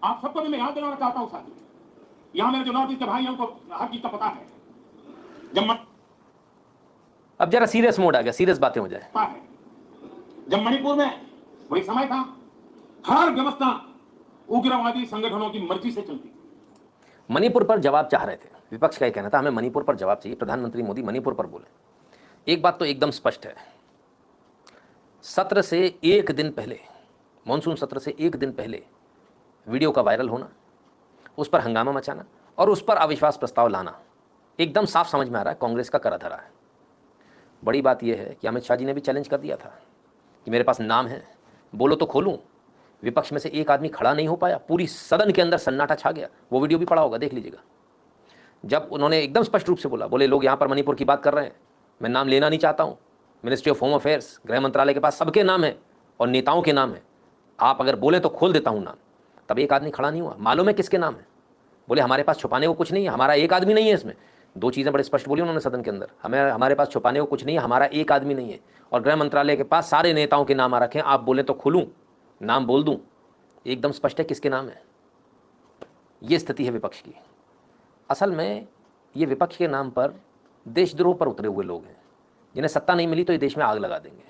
आप सबको भी मैं याद दिलाना चाहता हूं साथियों, यहां मेरे जो नॉर्थ ईस्ट के भाई हैं उनको हर चीज का पता है। अब जरा सीरियस मोड आ गया, सीरियस बातें हो जाए। जब मणिपुर में वही समय था, हर व्यवस्था उग्रवादी संगठनों की मर्जी से चलती। मणिपुर पर जवाब चाह रहे थे, विपक्ष का यह कहना था हमें मणिपुर पर जवाब चाहिए। प्रधानमंत्री मोदी मणिपुर पर बोले। एक बात तो एकदम स्पष्ट है, सत्र से एक दिन पहले, मॉनसून सत्र से एक दिन पहले वीडियो का वायरल होना, उस पर हंगामा मचाना और उस पर अविश्वास प्रस्ताव लाना, एकदम साफ समझ में आ रहा है कांग्रेस का करा धरा है। बड़ी बात यह है कि अमित शाह जी ने भी चैलेंज कर दिया था कि मेरे पास नाम है, बोलो तो खोलूं। विपक्ष में से एक आदमी खड़ा नहीं हो पाया, पूरी सदन के अंदर सन्नाटा छा गया। वो वीडियो भी पड़ा होगा, देख लीजिएगा। जब उन्होंने एकदम स्पष्ट रूप से बोला, बोले लोग यहाँ पर मणिपुर की बात कर रहे हैं, मैं नाम लेना नहीं चाहता हूँ, मिनिस्ट्री ऑफ होम अफेयर्स, गृह मंत्रालय के पास सबके नाम है और नेताओं के नाम है, आप अगर बोले तो खोल देता हूँ नाम। तब एक आदमी खड़ा नहीं हुआ। मालूम है किसके नाम है? बोले हमारे पास छुपाने को कुछ नहीं है, हमारा एक आदमी नहीं है इसमें। दो चीज़ें बड़े स्पष्ट बोली उन्होंने सदन के अंदर, हमारे पास छुपाने को कुछ नहीं है, हमारा एक आदमी नहीं है। और गृह मंत्रालय के पास सारे नेताओं के नाम आ रखे हैं, आप बोले तो खोलूं, नाम बोल दूं। एकदम स्पष्ट है किसके नाम है। ये स्थिति है विपक्ष की। असल में ये विपक्ष के नाम पर देशद्रोह पर उतरे हुए लोग हैं, जिन्हें सत्ता नहीं मिली तो ये देश में आग लगा देंगे।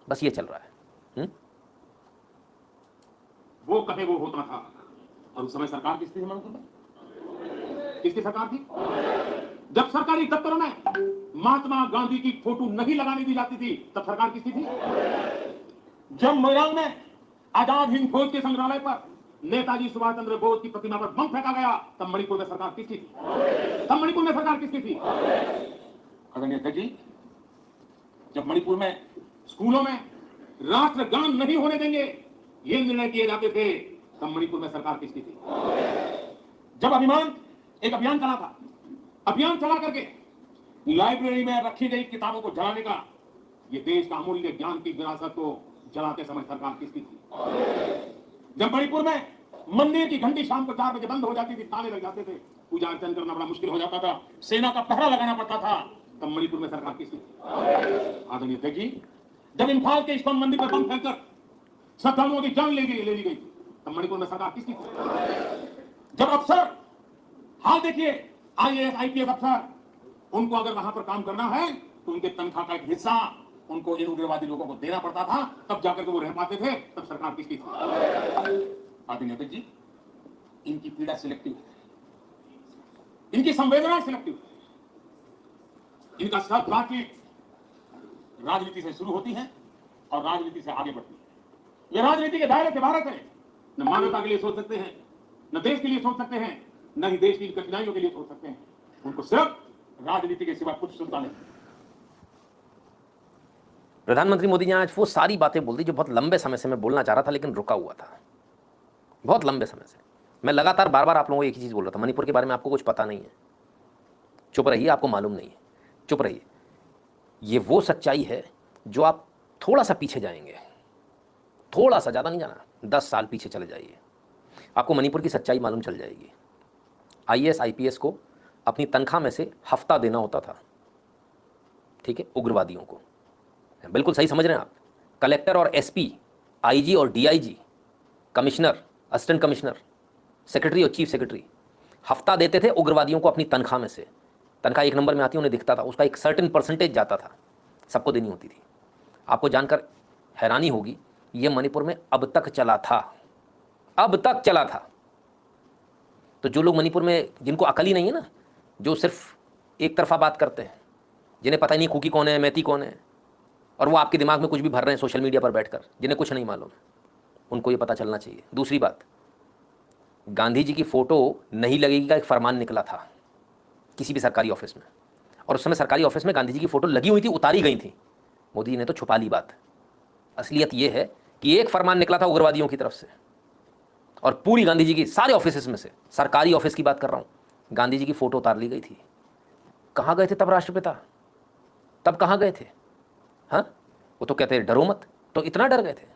बस ये चल रहा है। वो कहे वो होता था, और उस समय सरकार किसकी थी? किसकी सरकार थी? जब सरकारी दफ्तरों में महात्मा गांधी की फोटो नहीं लगाने दी जाती थी, तब सरकार किसकी थी? जब मोइरांग में आजाद हिंद फौज के संग्रहालय पर नेताजी सुभाष चंद्र बोस की प्रतिमा पर बम फेंका गया, तब मणिपुर में सरकार किसकी थी? तब मणिपुर में सरकार किसकी थी? आदरणीय अध्यक्ष जी, जब मणिपुर में स्कूलों में राष्ट्रगान नहीं होने देंगे, ये निर्णय किए जाते थे, तब मणिपुर में सरकार किसकी थी? जब एक अभियान चला था, अभियान चला करके लाइब्रेरी में रखी गई किताबों को जलाने का, ये देश का अमूल्य ज्ञान की विरासत को जलाते समय सरकार किसकी थी? जब मणिपुर में मंदिर की घंटी शाम को 4 बजे बंद हो जाती थी, ताले लग जाते थे, पूजा अर्चन करना बड़ा मुश्किल हो जाता था, सेना का पहरा लगाना पड़ता था, तब मणिपुर में सरकार किसकी थी? आदरणीय अध्यक्ष जी, जब इंफाल के इस्कॉन मंदिर पर बम फेंककर श्रद्धालुओं की जान ले ली गई, तब मणिपुर में सरकार किसकी थी? जब अफसर, हाल देखिए, IAS IPS अफसर, उनको अगर वहां पर काम करना है तो उनके तनख्वाह का एक हिस्सा उनको इन उग्रवादी लोगों को देना पड़ता था, तब जाकर के वो रह पाते थे, तब सरकार किसकी थी? आदरणीय अध्यक्ष जी, इनकी पीड़ा सिलेक्टिव है, इनकी संवेदना सिलेक्टिव है। इनका सब बातचीत राजनीति से शुरू होती है और राजनीति से आगे बढ़ती है। ये राजनीति के दायरे से बाहर है, न मानवता के लिए सोच सकते हैं, न देश के लिए सोच सकते हैं, न ही देश की कठिनाइयों के लिए सोच सकते हैं। उनको सिर्फ राजनीति के सिवा कुछ सुनता नहीं। प्रधानमंत्री मोदी ने आज वो सारी बातें बोल दी जो बहुत लंबे समय से मैं बोलना चाह रहा था, लेकिन रुका हुआ था बहुत लंबे समय से। मैं लगातार बार बार आप लोगों को एक ही चीज़ बोल रहा था, मणिपुर के बारे में आपको कुछ पता नहीं है, चुप रहिए, आपको मालूम नहीं है, चुप रहिए। ये वो सच्चाई है जो आप थोड़ा सा पीछे जाएंगे, थोड़ा सा, ज़्यादा नहीं जाना, 10 साल पीछे चले जाइए, आपको मणिपुर की सच्चाई मालूम चल जाएगी। IAS IPS को अपनी तनख्वाह में से हफ्ता देना होता था, ठीक है, उग्रवादियों को। बिल्कुल सही समझ रहे हैं आप। कलेक्टर और SP, IG और DIG, commissioner, assistant commissioner, secretary और चीफ सेक्रेटरी हफ्ता देते थे उग्रवादियों को अपनी तनख्वाह में से। तनख्वाह 1 नंबर में आती, उन्हें दिखता था, उसका एक सर्टेन परसेंटेज जाता था, सबको देनी होती थी। आपको जानकर हैरानी होगी, ये मणिपुर में अब तक चला था, अब तक चला था। तो जो लोग मणिपुर में, जिनको अकल ही नहीं है ना, जो सिर्फ एक तरफा बात करते हैं, जिन्हें पता ही नहीं कुकी कौन है, मैती कौन है, और वो आपके दिमाग में कुछ भी भर रहे हैं सोशल मीडिया पर बैठकर, जिन्हें कुछ नहीं मालूम है, उनको ये पता चलना चाहिए। दूसरी बात, गांधी जी की फ़ोटो नहीं लगेगी का एक फरमान निकला था किसी भी सरकारी ऑफिस में, और उस समय सरकारी ऑफिस में गांधी जी की फ़ोटो लगी हुई थी, उतारी गई थी। मोदी जी ने तो छुपा ली बात। असलियत ये है कि एक फरमान निकला था उग्रवादियों की तरफ से, और पूरी गांधी जी की सारे ऑफिस में से, सरकारी ऑफिस की बात कर रहा हूँ, गांधी जी की फ़ोटो उतार ली गई थी। कहाँ गए थे तब राष्ट्रपिता? तब कहाँ गए थे? हाँ, वो तो कहते हैं डरो मत, तो इतना डर गए थे।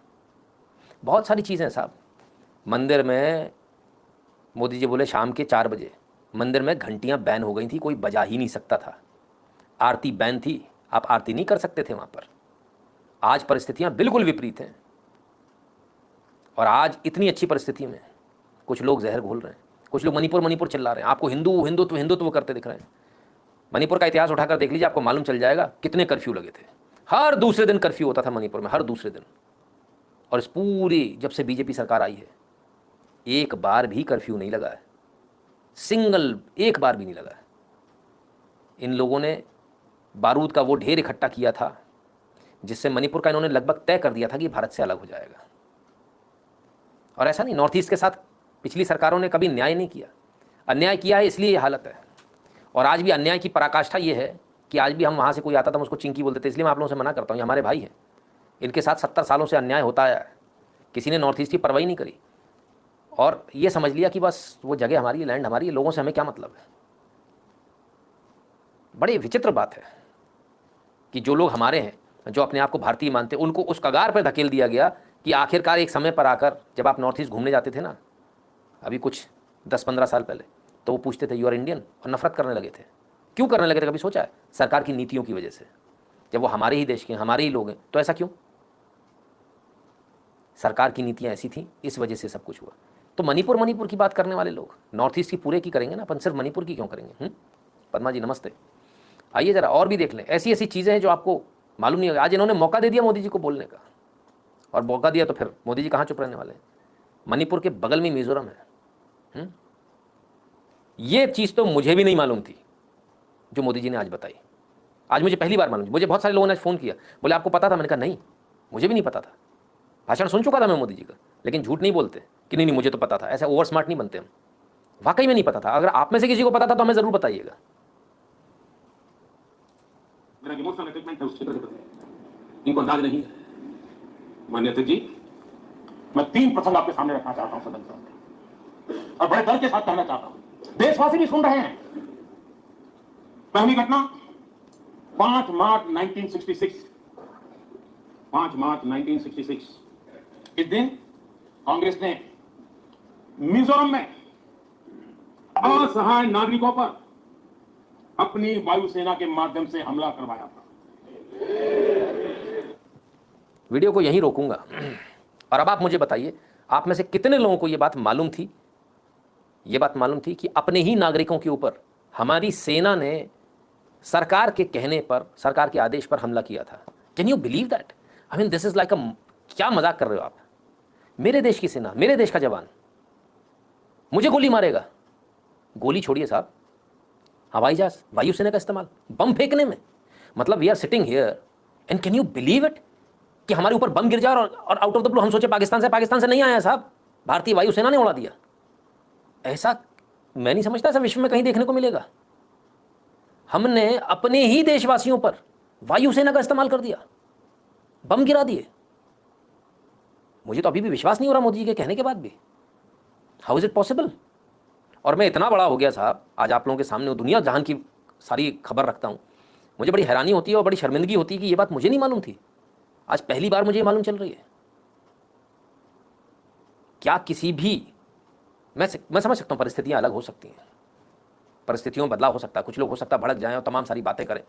बहुत सारी चीज़ें साहब। मंदिर में मोदी जी बोले शाम के 4 बजे मंदिर में घंटियां बैन हो गई थी, कोई बजा ही नहीं सकता था। आरती बैन थी, आप आरती नहीं कर सकते थे वहाँ पर। आज परिस्थितियाँ बिल्कुल विपरीत हैं, और आज इतनी अच्छी परिस्थिति में कुछ लोग जहर घोल रहे हैं, कुछ लोग मणिपुर मणिपुर चिल्ला रहे हैं, आपको हिंदू हिंदुत्व हिंदुत्व करते दिख रहे हैं। मणिपुर का इतिहास उठाकर देख लीजिए, आपको मालूम चल जाएगा कितने कर्फ्यू लगे थे। हर दूसरे दिन कर्फ्यू होता था मणिपुर में, हर दूसरे दिन। और इस पूरी जब से बीजेपी सरकार आई है, एक बार भी कर्फ्यू नहीं लगा है, सिंगल एक बार भी नहीं लगा है। इन लोगों ने बारूद का वो ढेर इकट्ठा किया था जिससे मणिपुर का इन्होंने लगभग तय कर दिया था कि भारत से अलग हो जाएगा। और ऐसा नहीं, नॉर्थ ईस्ट के साथ पिछली सरकारों ने कभी न्याय नहीं किया, अन्याय किया है, इसलिए ये हालत है। और आज भी अन्याय की पराकाष्ठा ये है कि आज भी हम वहाँ से कोई आता था हम उसको चिंकी बोलते थे। इसलिए मैं आप लोगों से मना करता हूँ, ये हमारे भाई हैं, इनके साथ 70 सालों से अन्याय होता आया है, किसी ने नॉर्थ ईस्ट की परवाही नहीं करी और ये समझ लिया कि बस वो जगह हमारी, लैंड हमारी, लोगों से हमें क्या मतलब है। बड़ी विचित्र बात है कि जो लोग हमारे हैं, जो अपने आप को भारतीय मानते हैं, उनको उस कगार पर धकेल दिया गया कि आखिरकार एक समय पर आकर जब आप नॉर्थ ईस्ट घूमने जाते थे ना, अभी कुछ 10-15 साल पहले, तो वो पूछते थे यू आर इंडियन, और नफरत करने लगे थे। क्यों करने लगे थे, कभी सोचा है? सरकार की नीतियों की वजह से। जब वो हमारे ही देश के, हमारे ही लोग हैं, तो ऐसा क्यों? सरकार की नीतियाँ ऐसी थी, इस वजह से सब कुछ हुआ। तो मणिपुर मणिपुर की बात करने वाले लोग नॉर्थ ईस्ट की पूरे की करेंगे ना, अपन सिर्फ मणिपुर की क्यों करेंगे? पद्मा जी नमस्ते, आइए जरा और भी देख लें। ऐसी ऐसी चीज़ें हैं जो आपको मालूम नहीं होगा। आज इन्होंने मौका दे दिया मोदी जी को बोलने का, और मौका दिया तो फिर मोदी जी कहाँ चुप रहने वाले हैं। मणिपुर के बगल में मिजोरम है। ये चीज़ तो मुझे भी नहीं मालूम थी जो मोदी जी ने आज बताई। आज मुझे पहली बार मालूम। मुझे बहुत सारे लोगों ने आज फ़ोन किया, बोले आपको पता था? मैंने कहा नहीं, मुझे भी नहीं पता था। भाषण सुन चुका था मैं मोदी जी का, लेकिन झूठ नहीं बोलते कि नहीं नहीं मुझे तो पता था। ऐसा ओवर स्मार्ट नहीं बनते हम। वाकई में नहीं पता था। अगर आप में से किसी को पता था तो हमें ज़रूर बताइएगा। मेरा इमोशनल अटैचमेंट है उस क्षेत्र के प्रति, इनको अंदाज नहीं है। माननीय अध्यक्ष जी, मैं 3 प्रसंग आपके सामने रखना चाहता हूं सदन सामने, और बड़े दर्द के साथ कहना चाहता हूं, देशवासी भी सुन रहे हैं। पहली घटना 5 मार्च 1966। 5 मार्च 1966, इस दिन कांग्रेस ने मिजोरम में असहाय नागरिकों पर अपनी वायुसेना के माध्यम से हमला करवाया था। वीडियो को यहीं रोकूंगा। और अब आप मुझे बताइए, आप में से कितने लोगों को यह बात मालूम थी, यह बात मालूम थी कि अपने ही नागरिकों के ऊपर हमारी सेना ने सरकार के कहने पर, सरकार के आदेश पर हमला किया था? Can you believe that? I mean this is like क्या मजाक कर रहे हो आप? मेरे देश की सेना, मेरे देश का जवान मुझे गोली मारेगा? गोली छोड़िए साहब, हवाई जहाज, वायुसेना का इस्तेमाल बम फेंकने में। मतलब we are sitting here and can you believe it कि हमारे ऊपर बम गिर जाए और आउट ऑफ द ब्लू हम सोचे पाकिस्तान से नहीं आया साहब, भारतीय वायुसेना ने उड़ा दिया। ऐसा मैं नहीं समझता ऐसा विश्व में कहीं देखने को मिलेगा। हमने अपने ही देशवासियों पर वायुसेना का इस्तेमाल कर दिया, बम गिरा दिए। मुझे तो अभी भी विश्वास नहीं हो रहा मोदी जी के कहने के बाद भी। How is it possible? और मैं इतना बड़ा हो गया साहब, आज आप लोगों के सामने दुनिया जहान की सारी खबर रखता हूँ। मुझे बड़ी हैरानी होती है और बड़ी शर्मिंदगी होती है कि ये बात मुझे नहीं मालूम थी। आज पहली बार मुझे ये मालूम चल रही है। क्या किसी भी, मैं समझ सकता हूँ परिस्थितियाँ अलग हो सकती हैं, परिस्थितियों में बदलाव हो सकता है, कुछ लोग हो सकता है भड़क जाएं और तमाम सारी बातें करें,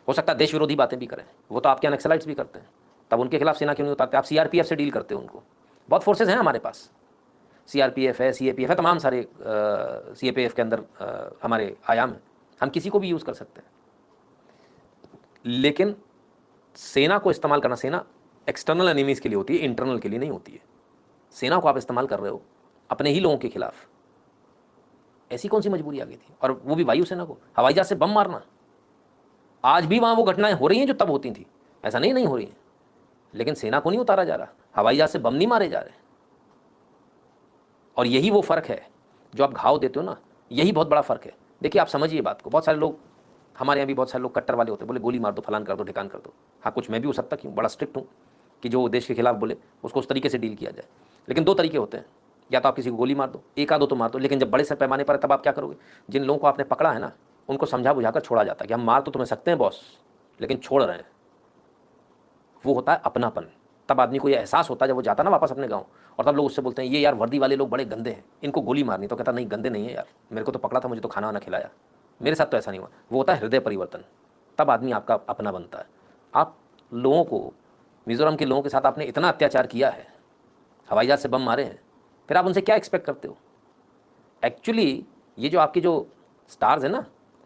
हो सकता है देश विरोधी बातें भी करें। वो तो आपके यहाँ नक्सलाइट्स भी करते हैं, तब उनके खिलाफ सेना क्यों नहीं उतारते? आप सीआरपीएफ से डील करते हो उनको। बहुत फोर्सेज हैं हमारे पास, सीआरपीएफ है, सीएपीएफ है, तमाम सारे सीएपीएफ के अंदर हमारे आयाम हैं, हम किसी को भी यूज़ कर सकते हैं। लेकिन सेना को इस्तेमाल करना, सेना एक्सटर्नल एनिमीज़ के लिए होती है, इंटरनल के लिए नहीं होती है। सेना को आप इस्तेमाल कर रहे हो अपने ही लोगों के खिलाफ, ऐसी कौन सी मजबूरी आ गई थी? और वो भी वायुसेना को हवाई जहाज से बम मारना। आज भी वहाँ वो घटनाएं हो रही हैं जो तब होती थी, ऐसा नहीं हो रही हैं। लेकिन सेना को नहीं उतारा जा रहा, हवाई जहाज से बम नहीं मारे जा रहे। और यही वो फ़र्क है जो आप घाव देते हो ना, यही बहुत बड़ा फ़र्क है। देखिए आप समझिए बात को। बहुत सारे लोग हमारे यहाँ भी, बहुत सारे लोग कट्टर वाले होते हैं, बोले गोली मार दो, फलान कर दो, ठिकान कर दो। हाँ, कुछ मैं भी हो सकता हूँ, बड़ा स्ट्रिक्ट हूँ कि जो देश के खिलाफ बोले उसको उस तरीके से डील किया जाए। लेकिन 2 तरीके होते हैं, या तो आप किसी को गोली मार दो, 1 आधो तो मार दो, लेकिन जब बड़े से पैमाने पर है तब आप क्या करोगे? जिन लोगों को आपने पकड़ा है ना, उनको समझा बुझाकर छोड़ा जाता है कि हम मार तो तुम्हें सकते हैं बॉस, लेकिन छोड़ रहे हैं। वो होता है अपनापन। तब आदमी को ये एहसास होता है जब वो जाता ना वापस अपने गाँव, और तब लोग उससे बोलते हैं ये यार वर्दी वाले लोग बड़े गंदे हैं, इनको गोली मारनी। तो कहता नहीं, गंदे नहीं है यार, मेरे को तो पकड़ा था, मुझे तो खाना वाना खिलाया, मेरे साथ तो ऐसा नहीं हुआ। वो होता है हृदय परिवर्तन। तब आदमी आपका अपना बनता है। आप लोगों को, मिजोरम के लोगों के साथ आपने इतना अत्याचार किया है, हवाई जहाज से बम मारे हैं, फिर आप उनसे क्या एक्सपेक्ट करते हो? एक्चुअली ये जो आपके जो स्टार्स हैं ना,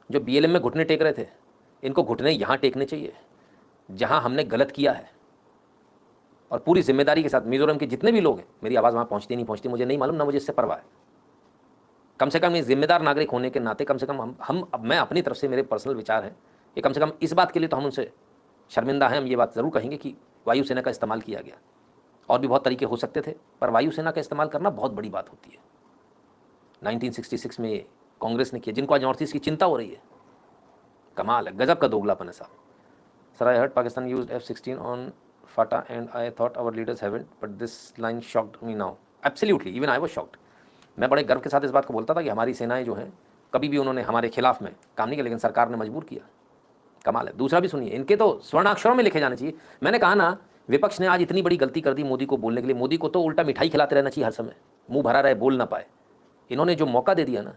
जो BLM में घुटने टेक रहे थे, इनको घुटने यहाँ टेकने चाहिए जहाँ हमने गलत किया है, और पूरी जिम्मेदारी के साथ। मिजोरम के जितने भी लोग हैं, मेरी आवाज़ वहाँ पहुँचती नहीं पहुँचती मुझे नहीं मालूम, ना मुझे इससे परवाह है। कम से कम ये जिम्मेदार नागरिक होने के नाते कम से कम मैं अपनी तरफ से, मेरे पर्सनल विचार हैं ये, कम से कम इस बात के लिए तो हम उनसे शर्मिंदा हैं। हम ये बात ज़रूर कहेंगे कि वायुसेना का इस्तेमाल किया गया, और भी बहुत तरीके हो सकते थे, पर वायुसेना का इस्तेमाल करना बहुत बड़ी बात होती है। 1966 में ये कांग्रेस ने किया, जिनको आज नॉर्थ ईस्ट की चिंता हो रही है। कमाल है, गजब का दोगलापन है साहब। Sir, I heard Pakistan used F-16 on FATA and I thought our leaders haven't, but this line shocked me now. Absolutely, even I was shocked. मैं बड़े गर्व के साथ इस बात को बोलता था कि हमारी सेनाएं जो हैं, कभी भी उन्होंने हमारे खिलाफ में काम नहीं किया, लेकिन सरकार ने मजबूर किया। कमाल है। दूसरा भी सुनिए, इनके तो स्वर्णाक्षरों में लिखे जाने चाहिए। मैंने कहा ना, विपक्ष ने आज इतनी बड़ी गलती कर दी मोदी को बोलने के लिए। मोदी को तो उल्टा मिठाई खिलाते रहना चाहिए हर समय, मुंह भरा रहे, बोल ना पाए। इन्होंने जो मौका दे दिया ना,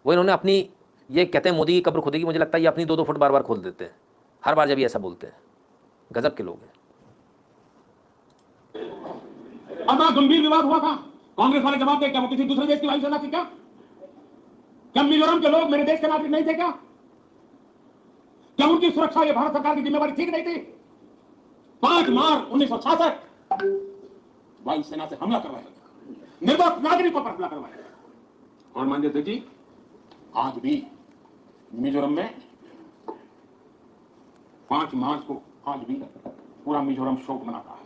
वो इन्होंने अपनी, ये कहते हैं मोदी की कब्र खुदेगी, मुझे लगता है ये अपनी 2-2 फुट बार बार खोल देते हैं हर बार जब ये ऐसा बोलते हैं। गजब के लोग हैं। बड़ा गंभीर विवाद हुआ था, कांग्रेस वाले जवाब दे, क्या वो किसी दूसरे देश की वायुसेना थी क्या? क्या मिजोरम के लोग मेरे देश के नागरिक नहीं थे क्या? क्या उनकी सुरक्षा ये भारत सरकार की जिम्मेवारी ठीक नहीं थी? 5 मार्च 1966 वायुसेना से हमला करवाया गया, निर्दोष नागरिकों पर हमला करवाया गया। और मान लेते जी, आज भी मिजोरम में 5 मार्च को आज भी पूरा मिजोरम शोक मनाता है।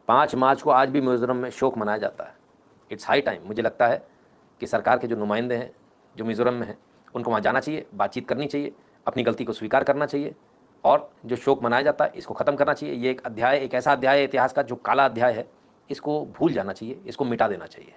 5 मार्च को आज भी मिजोरम में शोक मनाया जाता है। It's high time. मुझे लगता है कि सरकार के जो नुमाइंदे हैं, जो मिजोरम में हैं, उनको वहाँ जाना चाहिए, बातचीत करनी चाहिए, अपनी गलती को स्वीकार करना चाहिए, और जो शोक मनाया जाता है इसको ख़त्म करना चाहिए। ये एक अध्याय, एक ऐसा अध्याय है इतिहास का जो काला अध्याय है, इसको भूल जाना चाहिए, इसको मिटा देना चाहिए।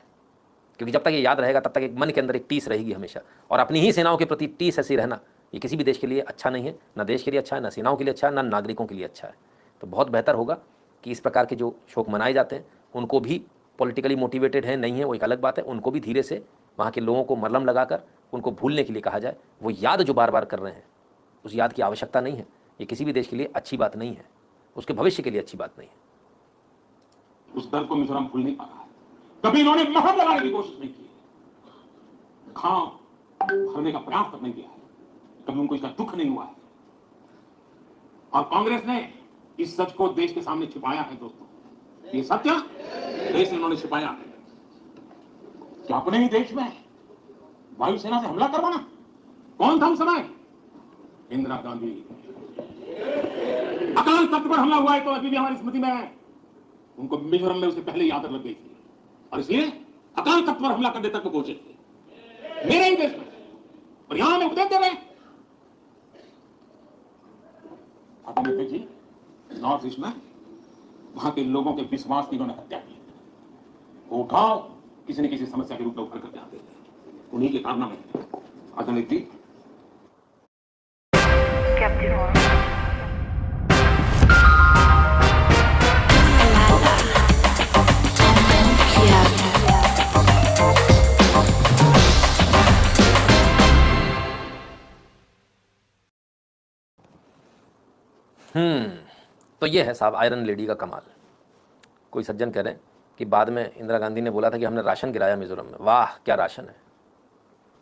क्योंकि जब तक ये याद रहेगा तब तक एक मन के अंदर एक टीस रहेगी हमेशा, और अपनी ही सेनाओं के प्रति टीस ऐसी रहना, ये किसी भी देश के लिए अच्छा नहीं है। ना देश के लिए अच्छा है, ना सेनाओं के लिए अच्छा है, ना नागरिकों के लिए अच्छा है। तो बहुत बेहतर होगा कि इस प्रकार के जो शोक मनाए जाते हैं, उनको भी पॉलिटिकली मोटिवेटेड है नहीं है वो एक अलग बात है, उनको भी धीरे से वहाँ के लोगों को मरहम लगाकर उनको भूलने के लिए कहा जाए। वो याद जो बार बार कर रहे हैं, उस याद की आवश्यकता नहीं है। ये किसी भी देश के लिए अच्छी बात नहीं है, उसके भविष्य के लिए अच्छी बात नहीं है। उस दर्द को मिजोरम भूल नहीं पा रहा है। कभी इन्होंने महर लगाने की कोशिश नहीं की, घाव भरने का प्रयास तक नहीं किया है, कभी उनको इसका दुख नहीं हुआ है। और कांग्रेस ने इस सच को देश के सामने छिपाया है। दोस्तों, ये सत्य देश ने इन्होंने छिपाया है। क्या अपने ही देश में वायुसेना से हमला करवाना? कौन था उस समय? इंदिरा गांधी। अकाल तख्त पर हमला हुआ है तो अभी भी हमारी स्मृति में है। उनको मिजोरम में उससे पहले ही आदत लग गई थी, और इसलिए अकाल तख्त पर हमला करने तक वो पहुंचे थे, मेरे ही देश में। और यहां में उपदेश दे रहे हैं जी, नॉर्थ ईस्ट में वहां के लोगों के विश्वास की इन्होंने हत्या की। वो घाव किसी न किसी समस्या के रूप में उभर करके आते थे, उन्हीं के कारनामे आधुनिक जी। तो ये है साहब आयरन लेडी का कमाल। कोई सज्जन कह रहे हैं कि बाद में इंदिरा गांधी ने बोला था कि हमने राशन गिराया मिजोरम में। वाह, क्या राशन है,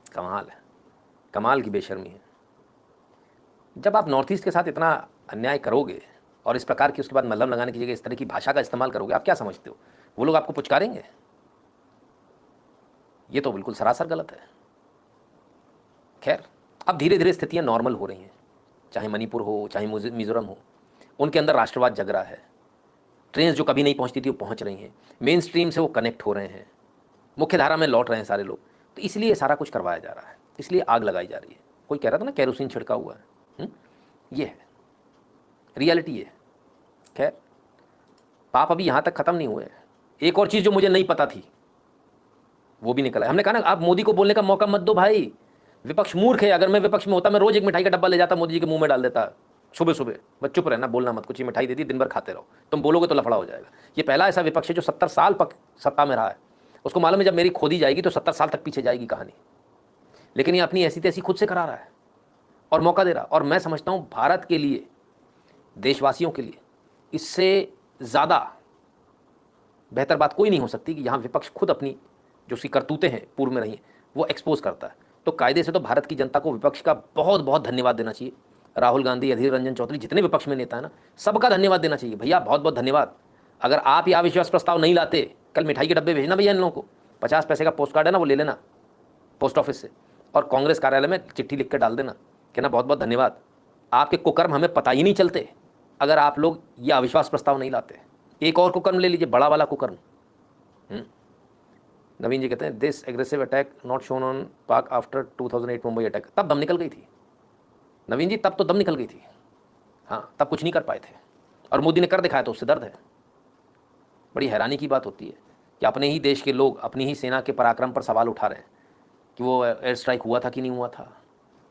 कमाल है, कमाल की बेशर्मी है। जब आप नॉर्थ ईस्ट के साथ इतना अन्याय करोगे और इस प्रकार की, उसके बाद मल्लम लगाने की जगह इस तरह की भाषा का इस्तेमाल करोगे, आप क्या समझते हो वो लोग आपको पुचकारेंगे? ये तो बिल्कुल सरासर गलत है। खैर, अब धीरे धीरे स्थितियां नॉर्मल हो रही हैं, चाहे मणिपुर हो, चाहे मिजोरम हो, उनके अंदर राष्ट्रवाद जग रहा है। ट्रेन जो कभी नहीं पहुंचती थी वो पहुंच रही हैं, मेन स्ट्रीम से वो कनेक्ट हो रहे हैं, मुख्य धारा में लौट रहे हैं सारे लोग। तो इसलिए सारा कुछ करवाया जा रहा है, इसलिए आग लगाई जा रही है। कोई कह रहा था ना केरोसिन छिड़का हुआ है, ये है रियलिटी है। खैर, पाप अभी यहाँ तक ख़त्म नहीं हुए। एक और चीज़ जो मुझे नहीं पता थी वो भी निकला है। हमने कहा ना, आप मोदी को बोलने का मौका मत दो भाई, विपक्ष मूर्ख है। अगर मैं विपक्ष में होता, मैं रोज़ एक मिठाई का डब्बा ले जाता, मोदी जी के मुंह में डाल देता सुबह सुबह। बस चुप रहना, बोलना मत, कुछ ही मिठाई दे दी, दिन भर खाते रहो। तुम बोलोगे तो लफड़ा हो जाएगा। ये पहला ऐसा विपक्ष है जो 70 साल सत्ता में रहा है। उसको मालूम है जब मेरी खोदी जाएगी तो 70 साल तक पीछे जाएगी कहानी। लेकिन ये अपनी ऐसी तैसी खुद से करा रहा है और मौका दे रहा। और मैं समझता हूँ भारत के लिए, देशवासियों के लिए इससे ज़्यादा बेहतर बात कोई नहीं हो सकती कि यहाँ विपक्ष खुद अपनी जो उसकी करतूतें हैं पूर्व में रही हैं, वो एक्सपोज करता है। तो कायदे से तो भारत की जनता को विपक्ष का बहुत बहुत धन्यवाद देना चाहिए। राहुल गांधी, अधीर रंजन चौधरी, जितने विपक्ष में नेता है ना, सबका धन्यवाद देना चाहिए। भैया बहुत बहुत धन्यवाद। अगर आप ये अविश्वास प्रस्ताव नहीं लाते, कल मिठाई के डब्बे भेजना भैया इन लोगों को, 50 पैसे का पोस्ट कार्ड है ना, वो ले लेना पोस्ट ऑफिस से, और कांग्रेस कार्यालय में चिट्ठी लिख कर डाल देना, कहना बहुत बहुत धन्यवाद, आपके कुकर्म हमें पता ही नहीं चलते अगर आप लोग ये अविश्वास प्रस्ताव नहीं लाते। एक और कुकर्म ले लीजिए, बड़ा वाला कुकर्म। नवीन जी कहते हैं this aggressive attack not shown on पाक आफ्टर 2008 मुंबई अटैक। तब दम निकल गई थी नवीन जी, तब तो दम निकल गई थी। हाँ, तब कुछ नहीं कर पाए थे, और मोदी ने कर दिखाया तो उससे दर्द है। बड़ी हैरानी की बात होती है कि अपने ही देश के लोग अपनी ही सेना के पराक्रम पर सवाल उठा रहे हैं कि वो एयर स्ट्राइक हुआ था कि नहीं हुआ था,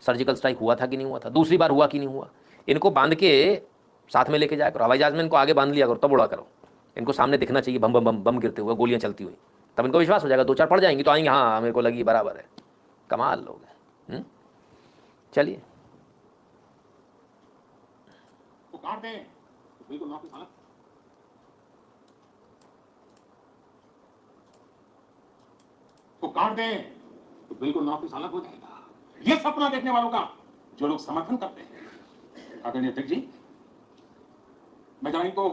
सर्जिकल स्ट्राइक हुआ था कि नहीं हुआ था, दूसरी बार हुआ कि नहीं हुआ। इनको बांध के साथ में लेके जाया करो, हवाई जहाज में इनको आगे बांध लिया करो, तब उड़ा करो। इनको सामने दिखना चाहिए बम बम बम बम गिरते हुए, गोलियां चलती हुई, तब इनको विश्वास हो जाएगा। 2-4 पड़ जाएंगी तो आएंगे, हाँ मेरे को लगी बराबर है। कमाल लोग हैं। चलिए तो काट दे, तो बिल्कुल नौकरी साला तो काट दे, तो बिल्कुल नौकरी सालक हो जाएगा। ये सपना देखने वालों का जो लोग समर्थन करते हैं। आदरणीय अध्यक्ष जी, मैं जरा इनको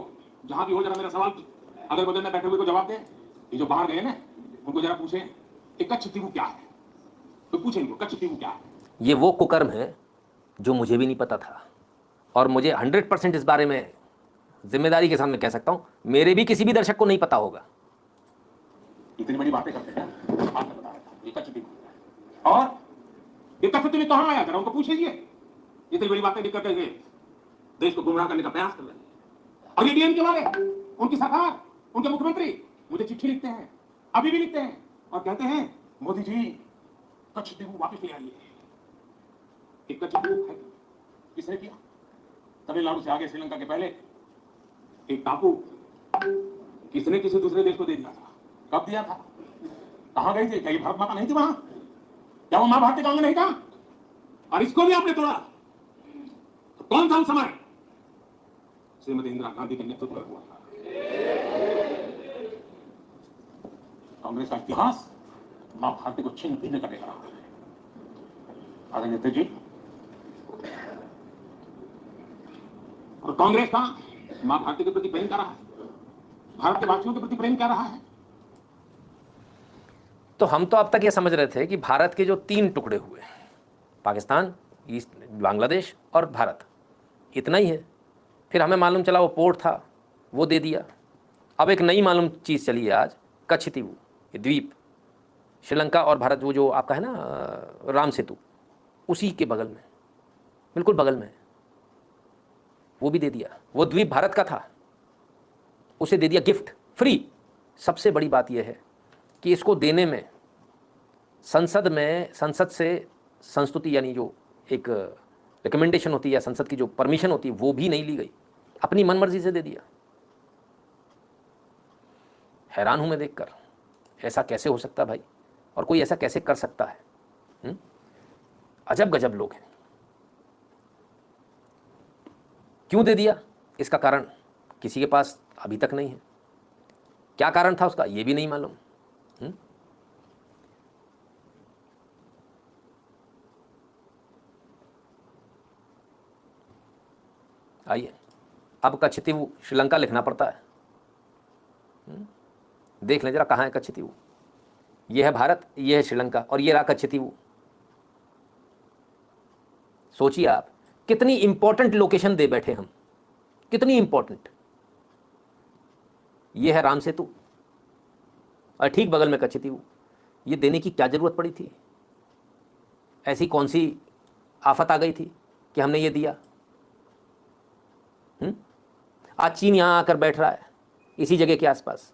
जहां भी हो जरा मेरा सवाल अगर बदल में बैठे हुए को जवाब दे। ये जो बाहर गए ना, उनको जरा पूछे एक कच्छ तीवू क्या है, तो पूछे इनको कच्छ तीवू क्या है। ये वो कुकर्म है जो मुझे भी नहीं पता था, और मुझे 100% इस बारे में जिम्मेदारी के साथ मैं कह सकता हूं, मेरे भी किसी भी दर्शक को नहीं पता होगा। इतनी बड़ी बातें करते हैं, आपने बता रहा था ये कच्छ तीवू, और ये कच्छ तीवू कहां आया, जरा उनको पूछिए। इतनी बड़ी बातें करते हुए देश को गुमराह करने का प्रयास कर रहे हैं। और ये डीएम के वाले, उनकी सरकार, उनके मुख्यमंत्री मुझे चिट्ठी लिखते हैं, अभी भी लिखते हैं, और कहते हैं मोदी जी कच्छ तीवू वापस ले आइए। एक कच्छ तीवू है किसने किया? तमिलनाडु से आगे श्रीलंका के पहले एक टापू किसने किसी दूसरे देश को दे दिया था? कब दिया था? कहां गई थी? क्या ये भारत माता नहीं थी वहां? क्या वो मां भारती का अंग नहीं था? और इसको भी आपने तोड़ा। तो कौन था उस समय? श्रीमती इंदिरा गांधी के नेतृत्व में हुआ था। कांग्रेस का इतिहास मां भारती को छिन्न भिन्न करने का रहा है। आदरणीय अध्यक्ष जी, और कांग्रेस का मां भारती के प्रति प्रेम क्या रहा है, भारत के वासियों के प्रति प्रेम क्या रहा है? तो हम तो अब तक ये समझ रहे थे कि भारत के जो 3 टुकड़े हुए, पाकिस्तान, ईस्ट, बांग्लादेश और भारत, इतना ही है। फिर हमें मालूम चला वो पोर्ट था, वो दे दिया। अब एक नई मालूम चीज़ चली है आज, कच्छ तीवू, ये द्वीप, श्रीलंका और भारत, वो जो आपका है ना राम सेतु, उसी के बगल में, बिल्कुल बगल में, वो भी दे दिया। वो द्वीप भारत का था, उसे दे दिया गिफ्ट, फ्री। सबसे बड़ी बात यह है कि इसको देने में संसद से संस्तुति, यानी जो एक रिकमेंडेशन होती है या संसद की जो परमिशन होती है, वो भी नहीं ली गई, अपनी मनमर्जी से दे दिया। हैरान हूं मैं देखकर, ऐसा कैसे हो सकता भाई, और कोई ऐसा कैसे कर सकता है? अजब गजब लोग हैं। क्यों दे दिया, इसका कारण किसी के पास अभी तक नहीं है। क्या कारण था उसका, ये भी नहीं मालूम। आइए, अब कच्छ तीवू श्रीलंका लिखना पड़ता है। देख लें जरा कहाँ है कच्छ तीवू। ये है भारत, ये है श्रीलंका, और ये रहा कच्छ तीवू। सोचिए आप, कितनी इंपॉर्टेंट लोकेशन दे बैठे हम, कितनी इंपॉर्टेंट। ये है राम सेतु और ठीक बगल में कच्छ तीवू। ये देने की क्या जरूरत पड़ी थी? ऐसी कौन सी आफत आ गई थी कि हमने ये दिया? आज चीन यहां आकर बैठ रहा है इसी जगह के आसपास,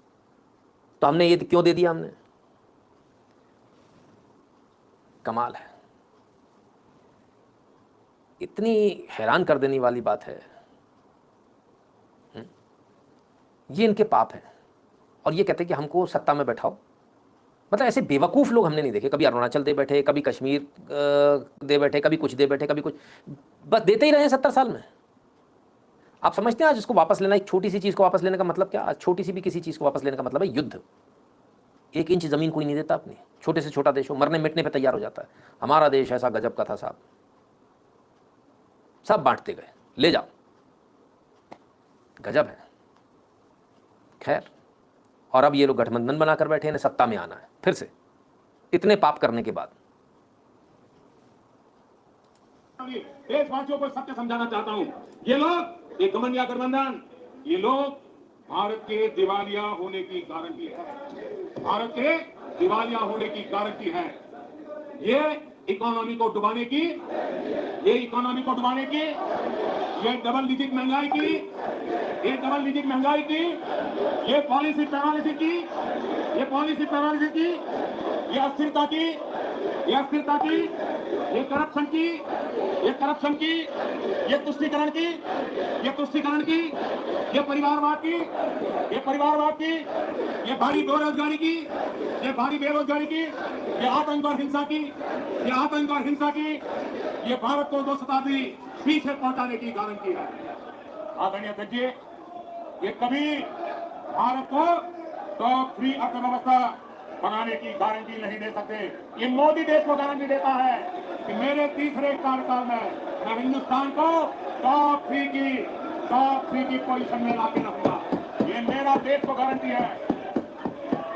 तो हमने ये क्यों दे दिया? हमने, कमाल है। इतनी हैरान कर देने वाली बात है। ये इनके पाप है, और ये कहते हैं कि हमको सत्ता में बैठाओ। मतलब ऐसे बेवकूफ़ लोग हमने नहीं देखे। कभी अरुणाचल दे बैठे, कभी कश्मीर दे बैठे, कभी कुछ दे बैठे, कभी कुछ, बस देते ही रहे 70 साल में। आप समझते हैं आज इसको वापस लेना, एक छोटी सी चीज़ को वापस लेने का मतलब क्या? आज छोटी सी भी किसी चीज़ को वापस लेने का मतलब है युद्ध। 1 इंच ज़मीन कोई नहीं देता अपनी, छोटे से छोटा देश हो, मरने मिटने पे तैयार हो जाता है। हमारा देश ऐसा गजब का था साहब, सब बांटते गए, ले जाओ, गजब है। खैर, और अब ये लोग गठबंधन बनाकर बैठे हैं, सत्ता में आना है फिर से, इतने पाप करने के बाद। देशवासियों को सत्य समझाना चाहता हूं, ये लोग एक गठबंधन गठबंधन, ये लोग भारत के दिवालिया होने की गारंटी है, भारत के दिवालिया होने की गारंटी है। ये इकोनॉमी को डुबाने की, ये इकोनॉमी को डुबाने की, ये डबल डिजिट महंगाई की, ये डबल डिजिट महंगाई की, ये पॉलिसी पैरालिसिस की, ये पॉलिसी पैरालिसिस की, ये अस्थिरता की, ये अस्थिरता की, ये करप्शन की, ये करप्शन की, ये तुष्टीकरण की, ये तुष्टीकरण की, ये परिवारवाद की, ये परिवारवाद की, ये भारी बेरोजगारी की, ये भारी बेरोजगारी की, ये आतंक और हिंसा की, ये आतंक और हिंसा की, ये भारत को 2 शताब्दी पीछे पहुंचाने की गारंटी है। आदरणीय अध्यक्ष जी, ये कभी भारत को टॉप 3 अर्थव्यवस्था बनाने की गारंटी नहीं दे सकते। ये मोदी देश को गारंटी देता है कि मेरे तीसरे कार्यकाल में मैं हिंदुस्तान को टॉप 3 की पोजीशन में लाके रखूंगा। ये मेरा देश को गारंटी है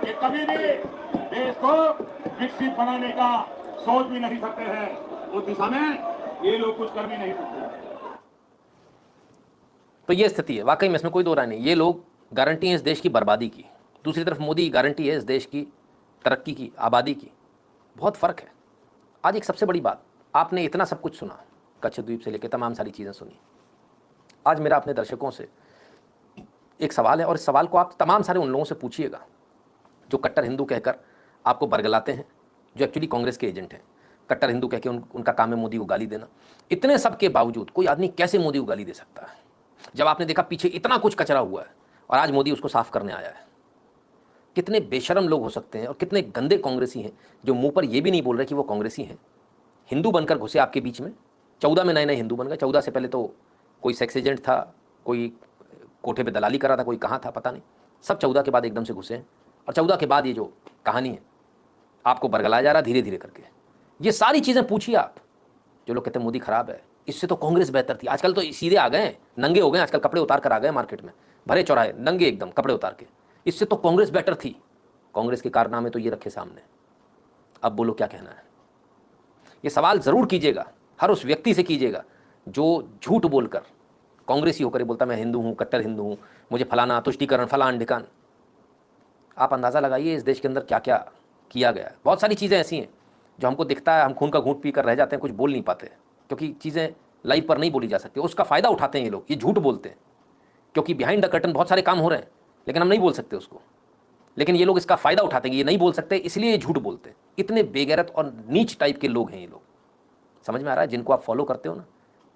कि कभी भी देश को विकसित बनाने का सोच भी नहीं सकते हैं। उस दिशा में ये लोग कुछ कर भी नहीं सकते। तो ये स्थिति है वाकई में, इसमें कोई दो राय नहीं। ये लोग गारंटी है इस देश की बर्बादी की, दूसरी तरफ मोदी गारंटी है इस देश की तरक्की की, आबादी की। बहुत फ़र्क है। आज एक सबसे बड़ी बात, आपने इतना सब कुछ सुना, कच्छ द्वीप से लेकर तमाम सारी चीज़ें सुनी। आज मेरा अपने दर्शकों से एक सवाल है, और इस सवाल को आप तमाम सारे उन लोगों से पूछिएगा जो कट्टर हिंदू कहकर आपको बरगलाते हैं, जो एक्चुअली कांग्रेस के एजेंट हैं। कट्टर हिंदू कह के उनका काम है मोदी को गाली देना। इतने सब के बावजूद कोई आदमी कैसे मोदी को गाली दे सकता है, जब आपने देखा पीछे इतना कुछ कचरा हुआ है और आज मोदी उसको साफ करने आया है। कितने बेशरम लोग हो सकते हैं और कितने गंदे कांग्रेसी हैं जो मुंह पर ये भी नहीं बोल रहे कि वो कांग्रेसी हैं। हिंदू बनकर घुसे आपके बीच में, 14 में नए नए हिंदू बन गए। 14 से पहले तो कोई सेक्स एजेंट था, कोई कोठे पे दलाली कर रहा था, कोई कहाँ था पता नहीं। सब 14 के बाद एकदम से घुसे हैं, और 14 के बाद ये जो कहानी है आपको बरगलाया जा रहा धीरे धीरे करके। ये सारी चीज़ें पूछिए आप। जो लोग कहते हैं मोदी खराब है, इससे तो कांग्रेस बेहतर थी। आजकल तो सीधे आ गए, नंगे हो गए, आजकल कपड़े उतार कर आ गए मार्केट में, भरे चौराहे नंगे एकदम कपड़े उतार के। इससे तो कांग्रेस बेटर थी। कांग्रेस के कारनामे तो ये रखे सामने। अब बोलो क्या कहना है। ये सवाल ज़रूर कीजिएगा, हर उस व्यक्ति से कीजिएगा जो झूठ बोलकर कांग्रेसी होकर बोलता मैं हिंदू हूँ, कट्टर हिंदू हूँ, मुझे फलाना तुष्टीकरण फलान ढिकान। आप अंदाज़ा लगाइए इस देश के अंदर क्या क्या किया गया है। बहुत सारी चीज़ें ऐसी हैं जो हमको दिखता है, हम खून का घूंट पी कर रह जाते हैं, कुछ बोल नहीं पाते क्योंकि चीज़ें लाइव पर नहीं बोली जा सकती। उसका फ़ायदा उठाते हैं ये लोग, ये झूठ बोलते हैं क्योंकि बिहाइंड द कर्टन बहुत सारे काम हो रहे हैं लेकिन हम नहीं बोल सकते उसको। लेकिन ये लोग इसका फ़ायदा उठाते हैं, ये नहीं बोल सकते इसलिए ये झूठ बोलते हैं। इतने बेगैरत और नीच टाइप के लोग हैं ये लोग। समझ में आ रहा है? जिनको आप फॉलो करते हो ना,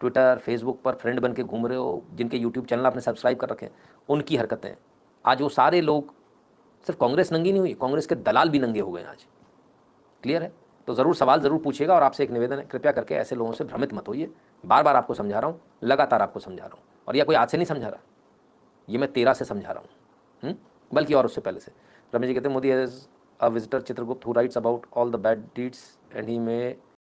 ट्विटर फेसबुक पर फ्रेंड बन के घूम रहे हो, जिनके यूट्यूब चैनल आपने सब्सक्राइब कर रखे हैं, उनकी हरकतें आज वो सारे लोग, सिर्फ कांग्रेस नंगी नहीं हुई, कांग्रेस के दलाल भी नंगे हो गए आज। क्लियर है? तो ज़रूर सवाल ज़रूर पूछिएगा। और आपसे एक निवेदन है, कृपया करके ऐसे लोगों से भ्रमित मत होइए। बार बार आपको समझा रहा हूँ, लगातार आपको समझा रहा हूँ, और यह कोई आज से नहीं समझा रहा, ये मैं 13 से समझा रहा हूँ, बल्कि और उससे पहले से। रमेश जी कहते हैं Modi has a visitor Chitragupta who writes about all the bad deeds and he may